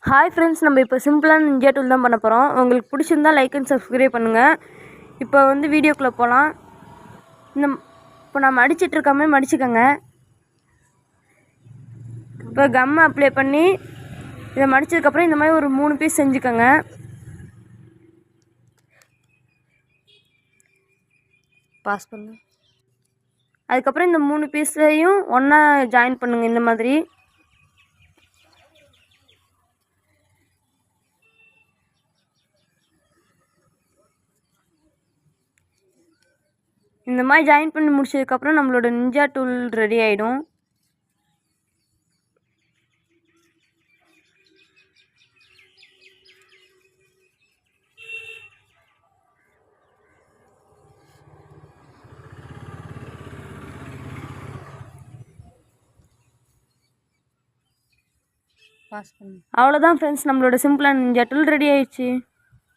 Hi friends, நம்ம இப்போ சிம்பிளான நிஞ்சா டூல் தான் பண்ண போகிறோம். உங்களுக்கு பிடிச்சிருந்தா லைக் அண்ட் சப்ஸ்கிரைப் பண்ணுங்கள். இப்போ வந்து வீடியோக்குள்ளே போகலாம். இப்போ நான் மடிச்சிட்ருக்க மாதிரி மடிச்சுக்கோங்க. இப்போ கம் அப்ளை பண்ணி இதை மடித்ததுக்கப்புறம் இந்த மாதிரி ஒரு 3 பீஸ் செஞ்சுக்கோங்க. பாஸ் பண்ணு. அதுக்கப்புறம் இந்த 3 பீஸையும் ஒன்றா ஜாயின் பண்ணுங்கள். இந்த மாதிரி ஜாயின் பண்ணி முடிச்சதுக்கப்புறம் நம்மளோட நிஞ்சா டூல் ரெடி ஆகிடும். அவ்வளோதான் ஃப்ரெண்ட்ஸ், நம்மளோட சிம்பிளான நிஞ்சா டூல் ரெடி ஆயிடுச்சு.